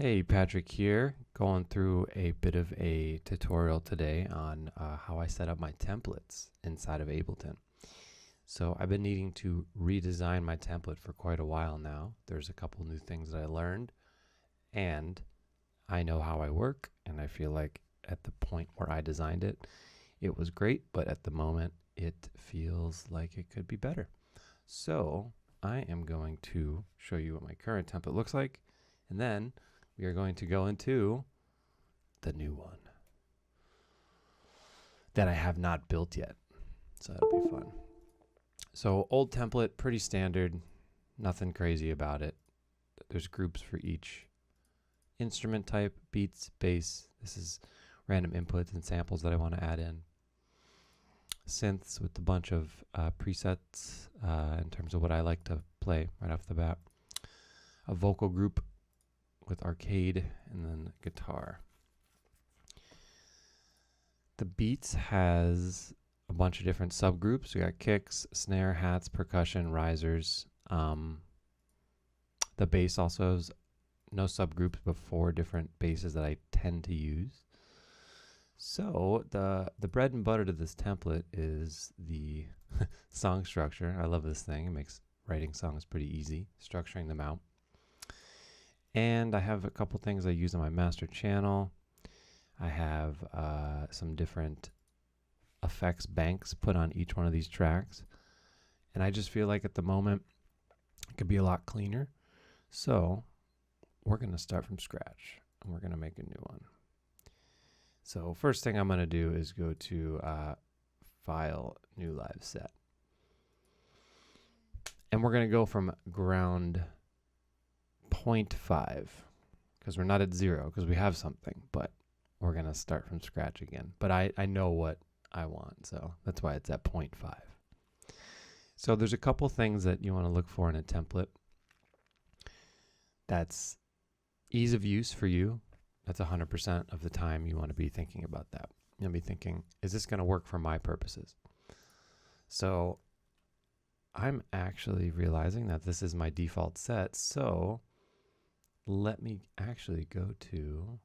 Hey, Patrick here, going through a bit of a tutorial today on how I set up my templates inside of Ableton. So I've been needing to redesign my template for quite a while now. There's a couple new things that I learned, and I know how I work, and I feel like at the point where I designed it, it was great, but at the moment, it feels like it could be better. So I am going to show you what my current template looks like, and then we are going to go into the new one that I have not built yet. So that'll be fun. So old template, pretty standard, nothing crazy about it. There's groups for each instrument type, beats, bass. This is random inputs and samples that I want to add in. Synths with a bunch of presets in terms of what I like to play right off the bat. A vocal group with arcade, and then guitar. The beats has a bunch of different subgroups. We got kicks, snare, hats, percussion, risers. The bass also has no subgroups, but 4 different basses that I tend to use. So the bread and butter to this template is the song structure. I love this thing. It makes writing songs pretty easy, structuring them out. And I have a couple things I use on my master channel. I have some different effects banks put on each one of these tracks. And I just feel like at the moment, it could be a lot cleaner. So we're going to start from scratch, and we're going to make a new one. So first thing I'm going to do is go to File, New Live Set. And we're going to go from ground 0.5 because we're not at 0 because we have something, but we're going to start from scratch again. But I know what I want, so that's why it's at 0.5. So there's a couple things that you want to look for in a template. That's ease of use for you. That's 100% of the time you want to be thinking about that. You'll be thinking, is this going to work for my purposes? So I'm actually realizing that this is my default set, so let me actually go to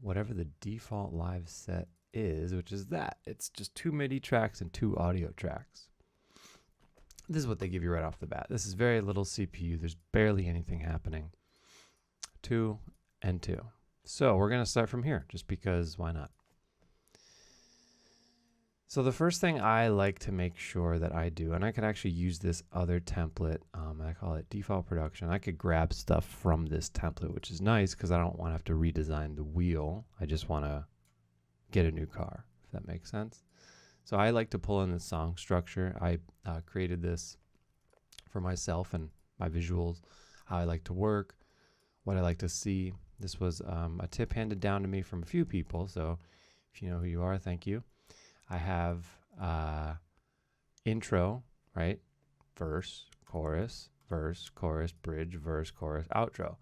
whatever the default live set is, which is that. It's just 2 MIDI tracks and 2 audio tracks. This is what they give you right off the bat. This is very little CPU. There's barely anything happening. 2 and 2. So we're going to start from here just because why not? So the first thing I like to make sure that I do, and I could actually use this other template, I call it default production. I could grab stuff from this template, which is nice because I don't want to have to redesign the wheel. I just want to get a new car, if that makes sense. So I like to pull in the song structure. I created this for myself and my visuals, how I like to work, what I like to see. This was a tip handed down to me from a few people, so if you know who you are, thank you. I have intro, right? Verse, chorus, bridge, verse, chorus, outro.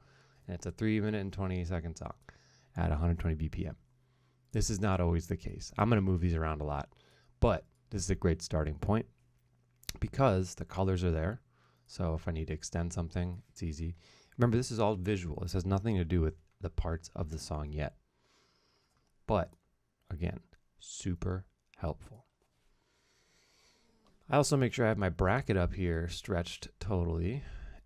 And it's a 3-minute and 20-second song at 120 BPM. This is not always the case. I'm going to move these around a lot, but this is a great starting point because the colors are there. So if I need to extend something, it's easy. Remember, this is all visual. This has nothing to do with the parts of the song yet. But again, super helpful. I also make sure I have my bracket up here stretched totally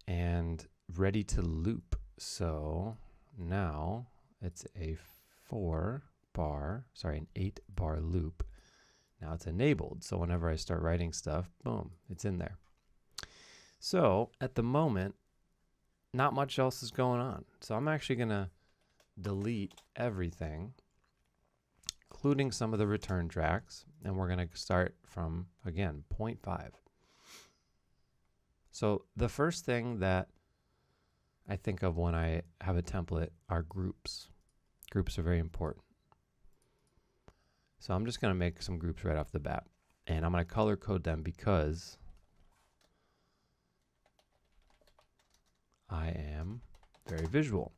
and ready to loop. So now it's a 8-bar loop. Now it's enabled. So whenever I start writing stuff, boom, it's in there. So at the moment, not much else is going on. So I'm actually going to delete everything, including some of the return tracks, and we're going to start from, again, 0.5. So the first thing that I think of when I have a template are groups. Groups are very important. So I'm just going to make some groups right off the bat, and I'm going to color code them because I am very visual.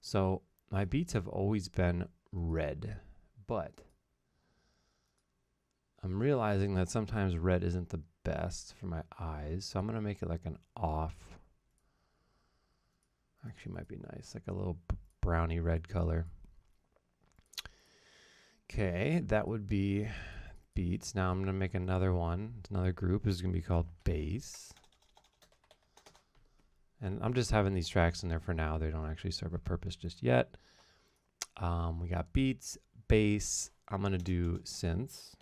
So my beats have always been red, but I'm realizing that sometimes red isn't the best for my eyes, so I'm going to make it like an off actually might be nice, like a little brownie red color. Okay, that would be beats. Now I'm going to make another one, another group. This is going to be called bass. And I'm just having these tracks in there for now. They don't actually serve a purpose just yet. We got beats, bass. I'm going to do synths.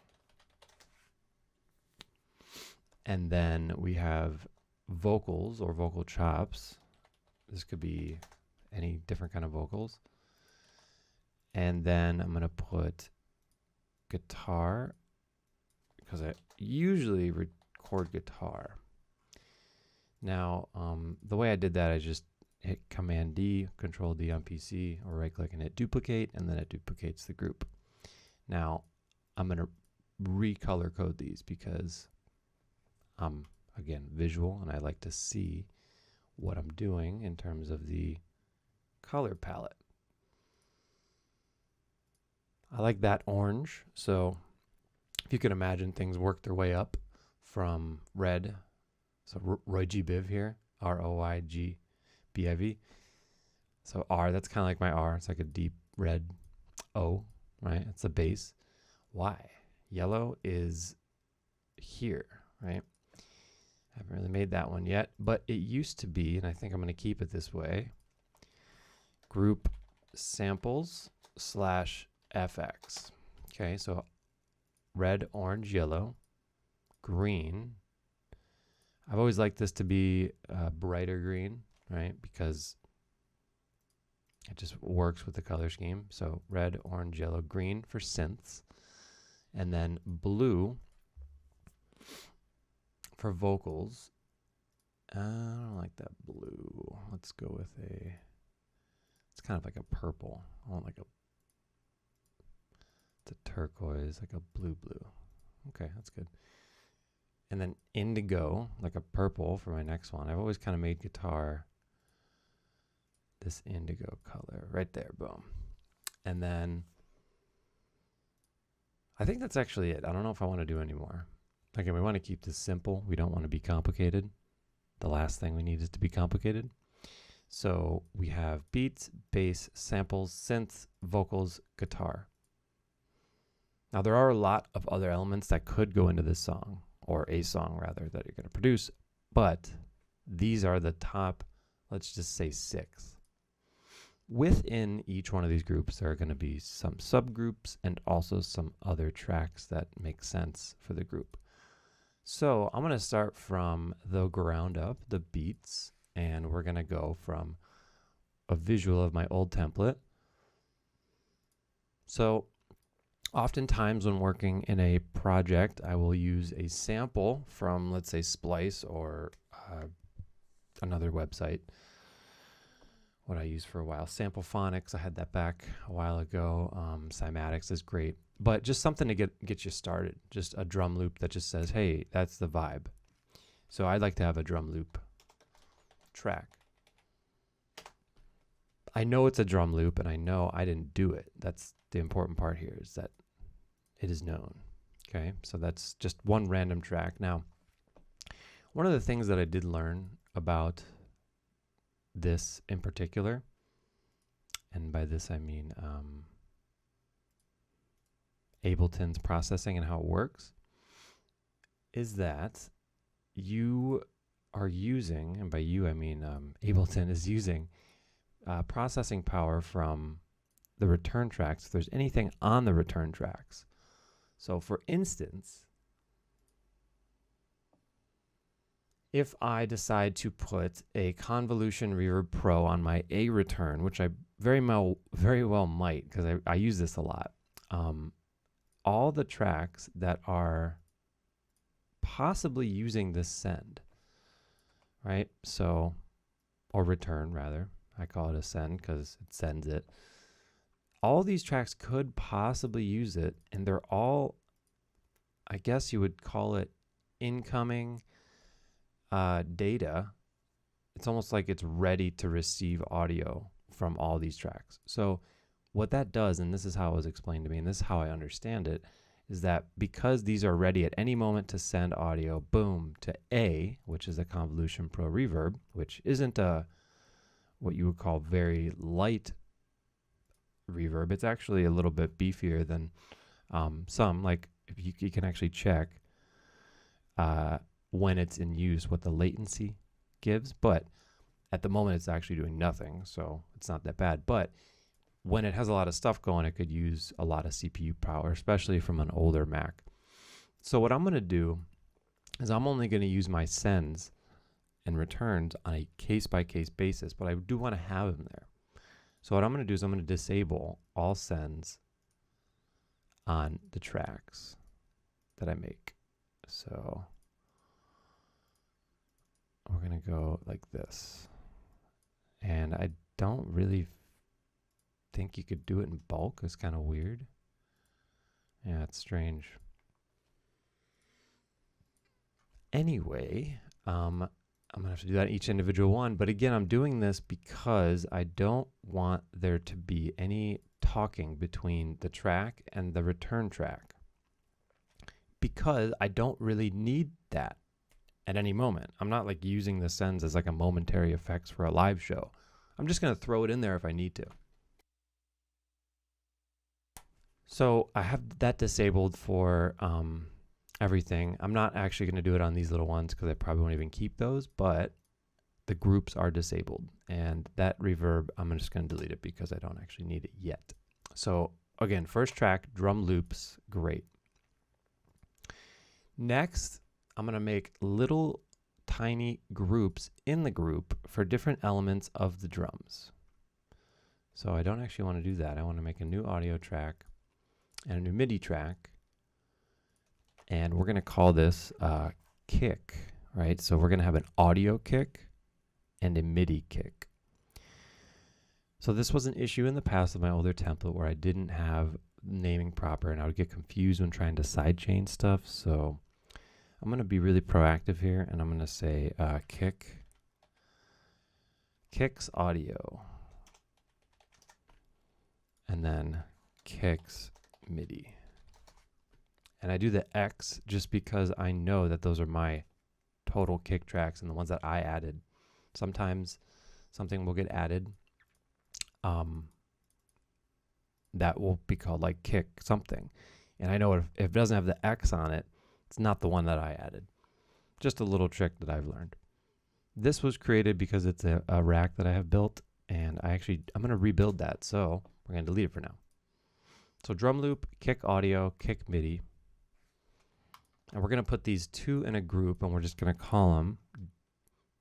And then we have vocals or vocal chops. This could be any different kind of vocals. And then I'm going to put guitar, because I usually record guitar. Now, the way I did that, I just hit Command D, Control D on PC, or right click and hit duplicate, and then it duplicates the group. Now, I'm going to recolor code these because I'm, again, visual, and I like to see what I'm doing in terms of the color palette. I like that orange, so if you can imagine, things work their way up from red. So Roy G. Biv here, ROYGBIV. So R, that's kind of like my R. It's like a deep red O, right? It's the bass. Y, yellow is here, right? I haven't really made that one yet, but it used to be, and I think I'm going to keep it this way, group samples / FX. Okay, so red, orange, yellow, green. I've always liked this to be brighter green, right? Because it just works with the color scheme. So red, orange, yellow, green for synths. And then blue for vocals. I don't like that blue. Let's go with it's kind of like a purple. I want like it's a turquoise, like a blue. Okay, that's good. And then indigo, like a purple for my next one. I've always kind of made guitar this indigo color right there, boom. And then I think that's actually it. I don't know if I want to do any more. Again, we want to keep this simple. We don't want to be complicated. The last thing we need is to be complicated. So we have beats, bass, samples, synths, vocals, guitar. Now there are a lot of other elements that could go into this song, or a song rather, that you're going to produce, but these are the top, let's just say 6. Within each one of these groups, there are going to be some subgroups and also some other tracks that make sense for the group. So I'm going to start from the ground up, the beats, and we're going to go from a visual of my old template. So oftentimes when working in a project, I will use a sample from, let's say, Splice or another website. What I used for a while, Sample Phonics, I had that back a while ago. Cymatics is great, but just something to get you started. Just a drum loop that just says, hey, that's the vibe. So I'd like to have a drum loop track. I know it's a drum loop, and I know I didn't do it. That's the important part here, is that it is known. Okay, so that's just one random track. Now, one of the things that I did learn about this in particular, and by this I mean Ableton's processing and how it works, is that you are using, and by you I mean Ableton is using processing power from the return tracks if there's anything on the return tracks. So for instance, if I decide to put a Convolution Reverb Pro on my A return, which I very well might, because I use this a lot, all the tracks that are possibly using this send, right? So, or return rather, I call it a send because it sends it. All these tracks could possibly use it, and they're all, I guess you would call it incoming data. It's almost like it's ready to receive audio from all these tracks. So what that does, and this is how it was explained to me, and this is how I understand it, is that because these are ready at any moment to send audio, boom, to A, which is a Convolution Pro Reverb, which isn't a what you would call very light reverb. It's actually a little bit beefier than some. Like if you can actually check when it's in use what the latency gives, but at the moment it's actually doing nothing, so it's not that bad. But when it has a lot of stuff going, it could use a lot of CPU power, especially from an older Mac. So what I'm going to do is I'm only going to use my sends and returns on a case-by-case basis, but I do want to have them there. So what I'm going to do is I'm going to disable all sends on the tracks that I make. So we're going to go like this. And I don't really think you could do it in bulk. It's kind of weird. Yeah, it's strange. Anyway, I'm going to have to do that each individual one. But again, I'm doing this because I don't want there to be any talking between the track and the return track, because I don't really need that at any moment. I'm not like using the sends as like a momentary effects for a live show. I'm just going to throw it in there if I need to. So I have that disabled for everything. I'm not actually going to do it on these little ones because I probably won't even keep those, but the groups are disabled. And that reverb, I'm just going to delete it because I don't actually need it yet. So again, first track, drum loops, great. Next, I'm going to make little tiny groups in the group for different elements of the drums. So I don't actually want to do that. I want to make a new audio track and a new MIDI track. And we're going to call this kick, right? So we're going to have an audio kick and a MIDI kick. So this was an issue in the past of my older template where I didn't have naming proper and I would get confused when trying to sidechain stuff. So I'm going to be really proactive here and I'm going to say kicks audio, and then kicks MIDI. And I do the X just because I know that those are my total kick tracks and the ones that I added. Sometimes something will get added that will be called like kick something. And I know if it doesn't have the X on it, it's not the one that I added. Just a little trick that I've learned. This was created because it's a rack that I have built, and I'm going to rebuild that. So we're going to delete it for now. So drum loop, kick audio, kick MIDI. And we're going to put these two in a group, and we're just going to call them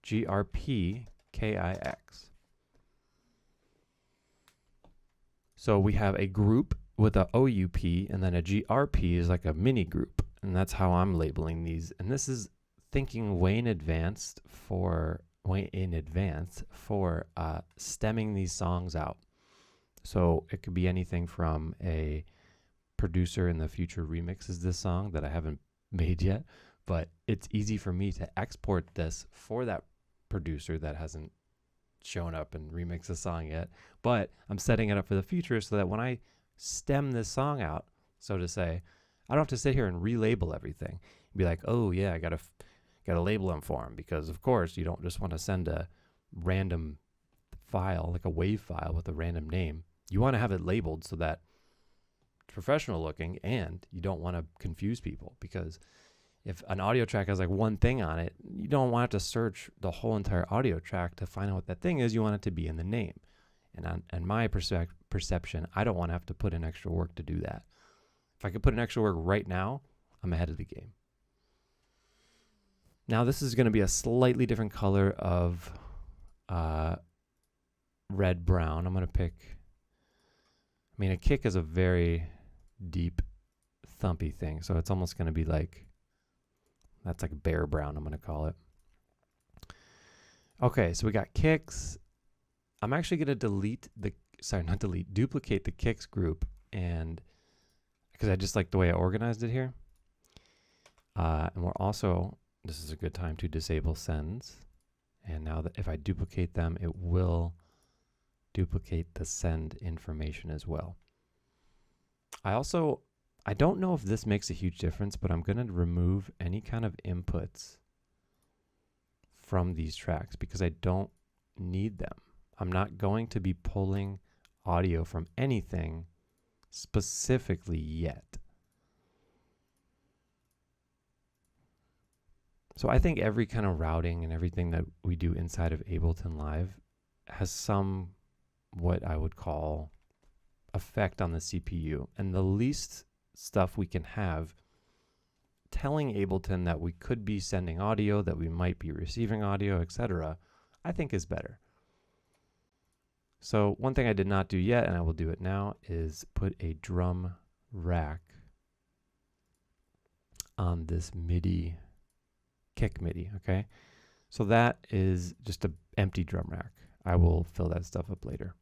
GRP KIX. So we have a group with a OUP, and then a GRP is like a mini group. And that's how I'm labeling these. And this is thinking way in advance for stemming these songs out. So it could be anything from a producer in the future remixes this song that I haven't made yet, but it's easy for me to export this for that producer that hasn't shown up and remixed the song yet. But I'm setting it up for the future so that when I stem this song out, so to say, I don't have to sit here and relabel everything and be like, oh yeah, I gotta label them for them, because of course you don't just want to send a random file, like a WAV file with a random name. You want to have it labeled so that it's professional looking, and you don't want to confuse people, because if an audio track has like one thing on it, you don't want to search the whole entire audio track to find out what that thing is. You want it to be in the name. And my perception, I don't want to have to put in extra work to do that. If I could put in extra work right now, I'm ahead of the game. Now this is going to be a slightly different color of red-brown. I'm going to pick, a kick is a very deep, thumpy thing. So it's almost going to be like, that's like bear brown, I'm going to call it. Okay, so we got kicks. I'm actually going to duplicate the kicks group, and because I just like the way I organized it here. And we're also, this is a good time to disable sends. And now that if I duplicate them, it will duplicate the send information as well. I don't know if this makes a huge difference, but I'm going to remove any kind of inputs from these tracks because I don't need them. I'm not going to be pulling audio from anything specifically yet. So I think every kind of routing and everything that we do inside of Ableton Live has some what I would call effect on the CPU. And the least stuff we can have telling Ableton that we could be sending audio, that we might be receiving audio, etc., I think is better. So one thing I did not do yet, and I will do it now, is put a drum rack on this MIDI, kick MIDI, okay? So that is just an empty drum rack. I will fill that stuff up later.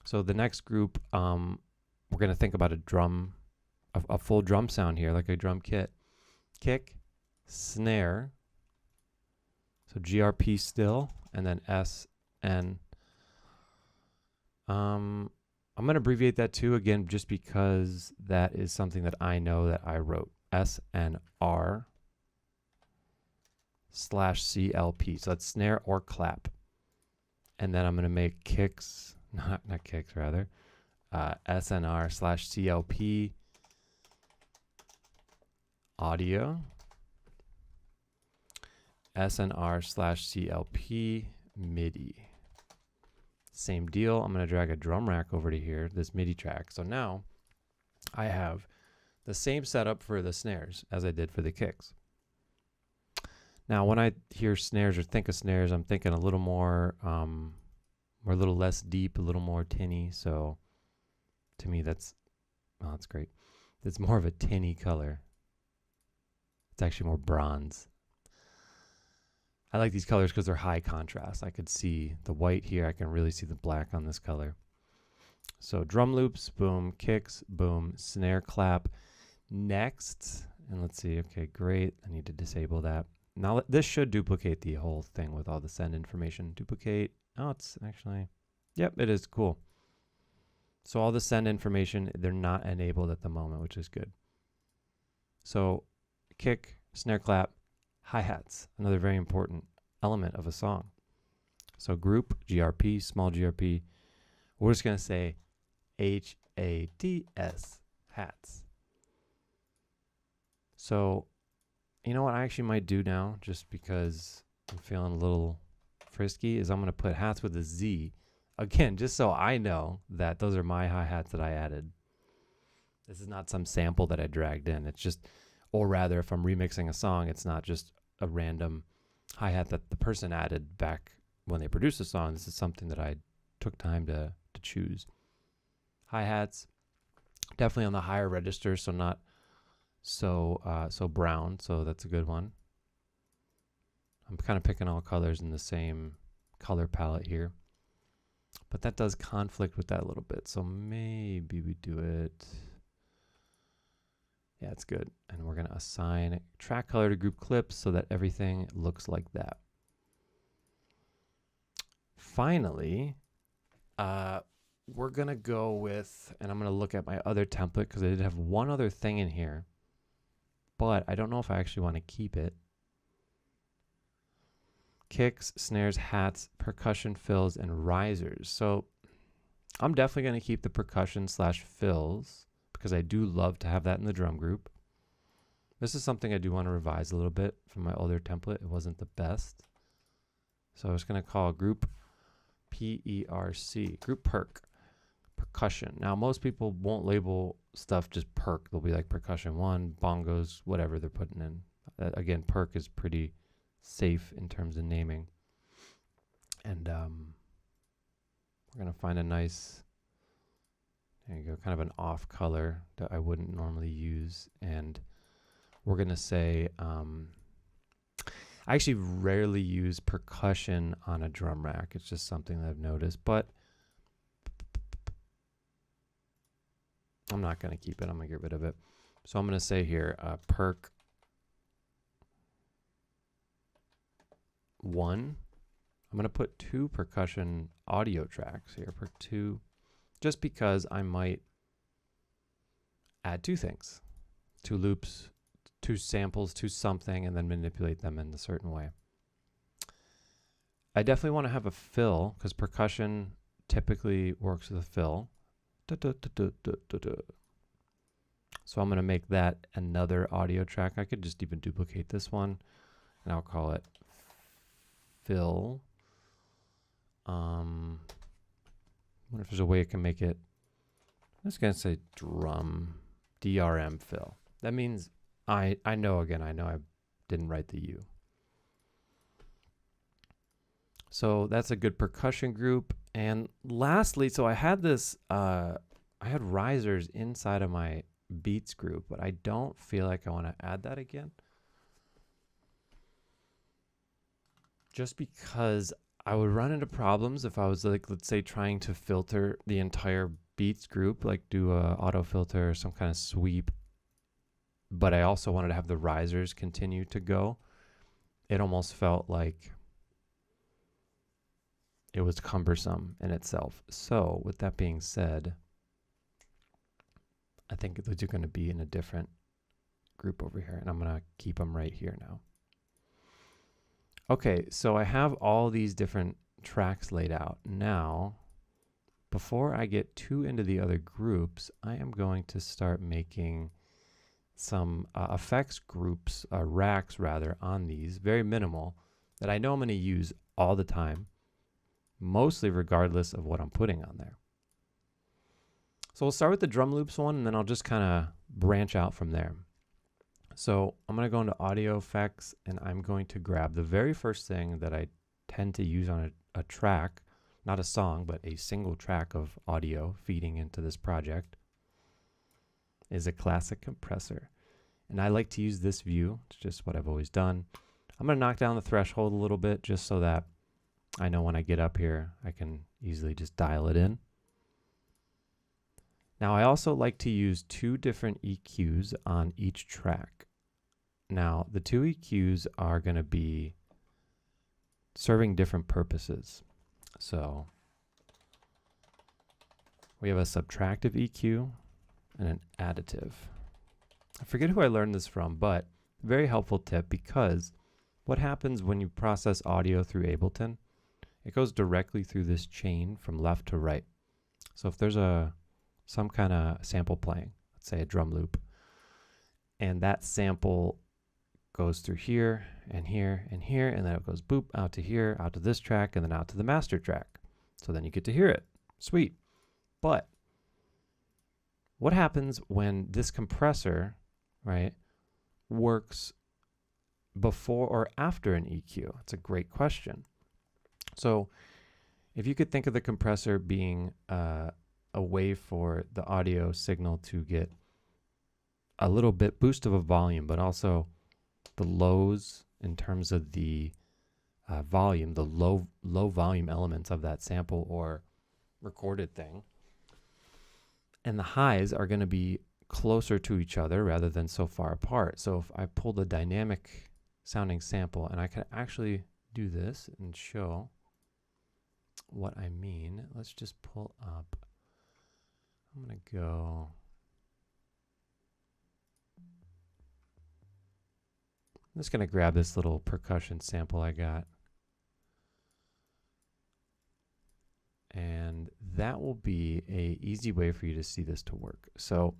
So the next group, we're going to think about a full drum sound here, like a drum kit. Kick, snare, so GRP still, and then S, N. I'm going to abbreviate that too, again, just because that is something that I know that I wrote. SNR /CLP. So that's snare or clap. And then I'm going to make kicks, not kicks, rather. SNR /CLP audio. SNR /CLP MIDI. Same deal. I'm going to drag a drum rack over to here, this MIDI track. So now I have the same setup for the snares as I did for the kicks. Now, when I hear snares or think of snares, I'm thinking a little more, or a little less deep, a little more tinny. So to me, that's great. It's more of a tinny color. It's actually more bronze. I like these colors because they're high contrast. I could see the white here. I can really see the black on this color. So drum loops, boom, kicks, boom, snare clap. Next, and let's see, okay, great. I need to disable that. Now this should duplicate the whole thing with all the send information. Duplicate, oh, it's actually, yep, it is, cool. So all the send information, they're not enabled at the moment, which is good. So kick, snare clap, hi-hats, another very important element of a song. So group, GRP, small GRP, we're just going to say HATS, hats. So, you know what I actually might do now, just because I'm feeling a little frisky, is I'm going to put hats with a Z. Again, just so I know that those are my hi-hats that I added. This is not some sample that I dragged in. It's just, or rather, if I'm remixing a song, it's not just a random hi-hat that the person added back when they produced the song. This is something that I took time to choose. Hi-hats, definitely on the higher register, so not so brown, so that's a good one. I'm kind of picking all colors in the same color palette here, but that does conflict with that a little bit, so maybe we do it. Yeah, it's good. And we're going to assign track color to group clips so that everything looks like that. Finally, we're going to go with, and I'm going to look at my other template because I did have one other thing in here, but I don't know if I actually want to keep it. Kicks, snares, hats, percussion fills, and risers. So I'm definitely going to keep the percussion / fills, because I do love to have that in the drum group. This is something I do want to revise a little bit from my older template. It wasn't the best. So I was going to call group PERC, group perk, percussion. Now, most people won't label stuff just perk. They'll be like percussion 1, bongos, whatever they're putting in. Again, perk is pretty safe in terms of naming. And we're going to find a nice, there you go, kind of an off color that I wouldn't normally use. And we're going to say, I actually rarely use percussion on a drum rack. It's just something that I've noticed, but I'm not going to keep it. I'm going to get rid of it. So I'm going to say here, perk 1. I'm going to put 2 percussion audio tracks here, perk 2, just because I might add 2 things, 2 loops, 2 samples, 2 something, and then manipulate them in a certain way. I definitely want to have a fill because percussion typically works with a fill. So I'm going to make that another audio track. I could just even duplicate this one and I'll call it fill. I wonder if there's a way I can make it. I'm just going to say drum, DRM fill. That means I know I didn't write the U. So that's a good percussion group. And lastly, so I had this, I had risers inside of my beats group, but I don't feel like I want to add that again. Just because I would run into problems if I was like, let's say trying to filter the entire beats group, like do a auto filter or some kind of sweep. But I also wanted to have the risers continue to go. It almost felt like it was cumbersome in itself. So with that being said, I think those are going to be in a different group over here, and I'm going to keep them right here now. Okay, so I have all these different tracks laid out. Now, before I get too into the other groups, I am going to start making some effects groups, racks rather, on these, very minimal, that I know I'm going to use all the time, mostly regardless of what I'm putting on there. So we'll start with the drum loops one, and then I'll just kind of branch out from there. So I'm going to go into audio effects, and I'm going to grab the very first thing that I tend to use on a track, not a song, but a single track of audio feeding into this project, is a classic compressor. And I like to use this view. It's just what I've always done. I'm going to knock down the threshold a little bit just so that I know when I get up here, I can easily just dial it in. Now, I also like to use two different EQs on each track. Now, the two EQs are going to be serving different purposes. So we have a subtractive EQ and an additive. I forget who I learned this from, but very helpful tip, because what happens when you process audio through Ableton, it goes directly through this chain from left to right. So if there's some kind of sample playing, let's say a drum loop, and that sample goes through here and here and here, and then it goes boop out to here, out to this track, and then out to the master track. So then you get to hear it. Sweet. But what happens when this compressor, right, works before or after an EQ? That's a great question. So if you could think of the compressor being a way for the audio signal to get a little bit boost of a volume, but also the lows in terms of the volume, the low volume elements of that sample or recorded thing. And the highs are going to be closer to each other rather than so far apart. So if I pull the dynamic sounding sample, and I can actually do this and show what I mean. Let's just pull up. I'm going to go. I'm just going to grab this little percussion sample I got. And that will be an easy way for you to see this to work. So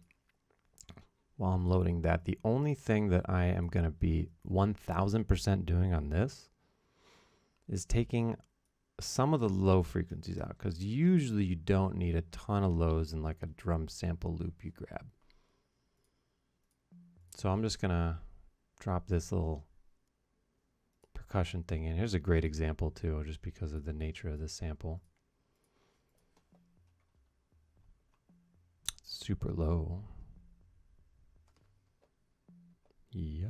while I'm loading that, the only thing that I am going to be 1000% doing on this is taking some of the low frequencies out, because usually you don't need a ton of lows in like a drum sample loop you grab. So I'm just going to drop this little percussion thing in. Here's a great example too, just because of the nature of the sample. Super low. Yeah.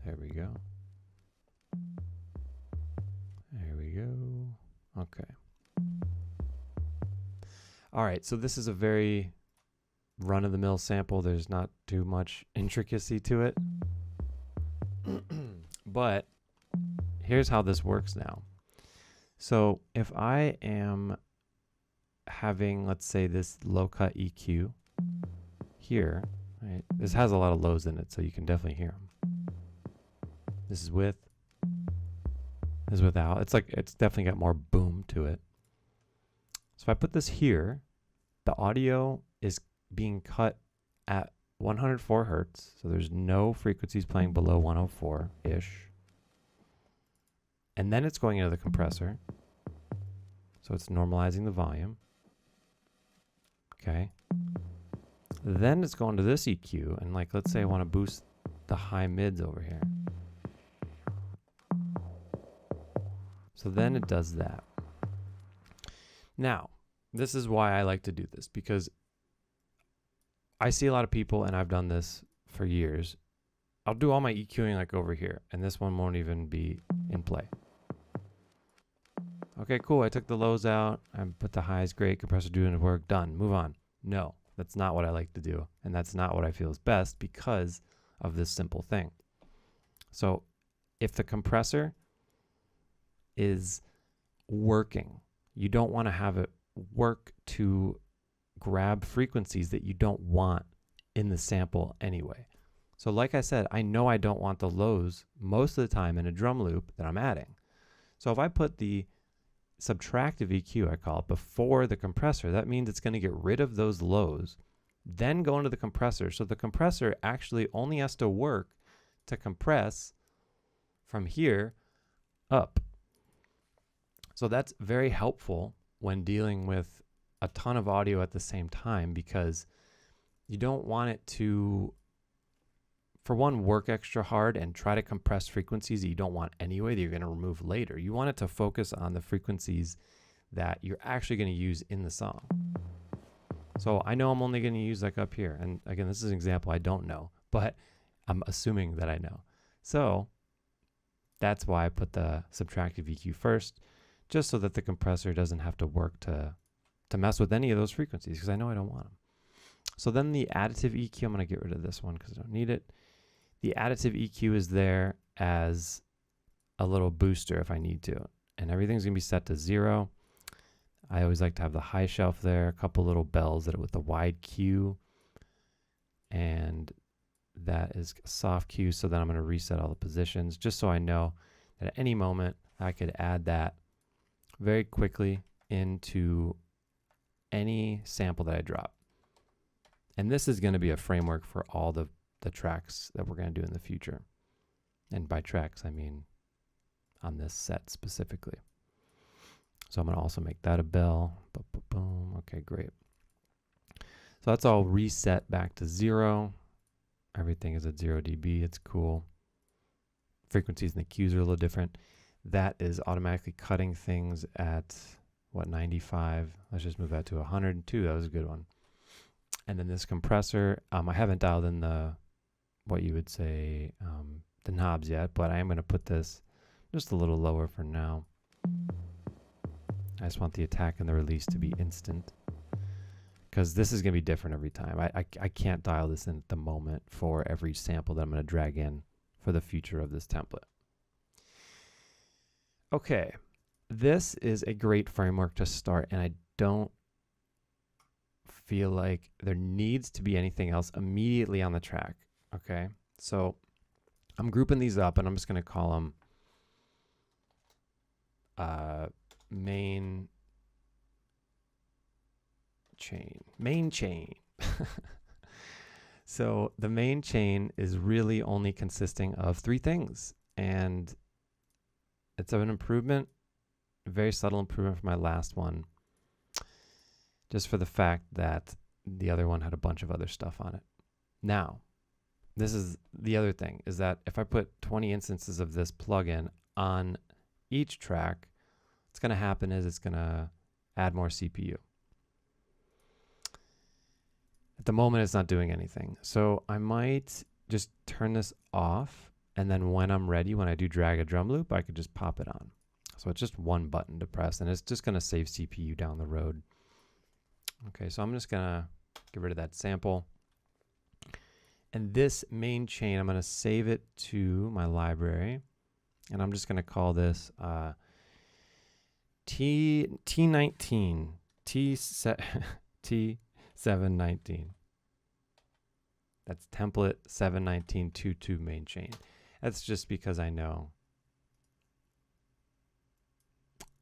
There we go. There we go. Okay. All right, so this is a very run-of-the-mill sample. There's not too much intricacy to it. But here's how this works now. So if I am having, let's say, this low-cut EQ here, right? This has a lot of lows in it, so you can definitely hear them. This is with. is without. It's like, it's definitely got more boom to it. So if I put this here, the audio is being cut at 104 hertz. So there's no frequencies playing below 104-ish. And then it's going into the compressor. So it's normalizing the volume. Okay. Then it's going to this EQ. And like, let's say I want to boost the high mids over here. So then it does that. Now, this is why I like to do this, because I see a lot of people, and I've done this for years. I'll do all my EQing like over here, and this one won't even be in play. Okay, cool. I took the lows out. I put the highs. Great. Compressor doing the work. Done. Move on. No, that's not what I like to do, and that's not what I feel is best because of this simple thing. So if the compressor is working, you don't want to have it work to grab frequencies that you don't want in the sample anyway. So like I said, I know I don't want the lows most of the time in a drum loop that I'm adding. So if I put the subtractive EQ, I call it, before the compressor, that means it's going to get rid of those lows, then go into the compressor. So the compressor actually only has to work to compress from here up. So that's very helpful when dealing with a ton of audio at the same time, because you don't want it to, for one, work extra hard and try to compress frequencies that you don't want anyway, that you're going to remove later. You want it to focus on the frequencies that you're actually going to use in the song. So I know I'm only going to use like up here. And again, this is an example I don't know, but I'm assuming that I know. So that's why I put the subtractive EQ first, just so that the compressor doesn't have to work to mess with any of those frequencies, because I know I don't want them. So then the additive EQ, I'm going to get rid of this one because I don't need it. The additive EQ is there as a little booster if I need to. And everything's going to be set to 0. I always like to have the high shelf there, a couple little bells that are with the wide Q. And that is soft Q. So then I'm going to reset all the positions just so I know that at any moment I could add that very quickly into any sample that I drop. And this is going to be a framework for all the tracks that we're going to do in the future. And by tracks, I mean on this set specifically. So I'm going to also make that a bell. Boom. Okay, great. So that's all reset back to 0. Everything is at 0 dB. It's cool. Frequencies and the Qs are a little different. That is automatically cutting things at, what, 95? Let's just move that to 102. That was a good one. And then this compressor, I haven't dialed in the, what you would say, the knobs yet, but I am going to put this just a little lower for now. I just want the attack and the release to be instant, because this is going to be different every time. I can't dial this in at the moment for every sample that I'm going to drag in for the future of this template. Okay, this is a great framework to start, and I don't feel like there needs to be anything else immediately on the track. Okay, so I'm grouping these up, and I'm just going to call them main chain. So the main chain is really only consisting of 3 things, and it's an improvement, a very subtle improvement from my last one, just for the fact that the other one had a bunch of other stuff on it. Now, this is the other thing, is that if I put 20 instances of this plugin on each track, what's going to happen is it's going to add more CPU. At the moment, it's not doing anything. So I might just turn this off, and then when I'm ready, when I do drag a drum loop, I could just pop it on. So it's just one button to press, and it's just going to save CPU down the road. Okay, so I'm just going to get rid of that sample. And this main chain, I'm going to save it to my library, and I'm just going to call this T19, T719. That's template 719.22 main chain. That's just because I know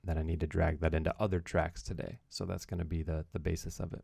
then I need to drag that into other tracks today. So that's going to be the basis of it.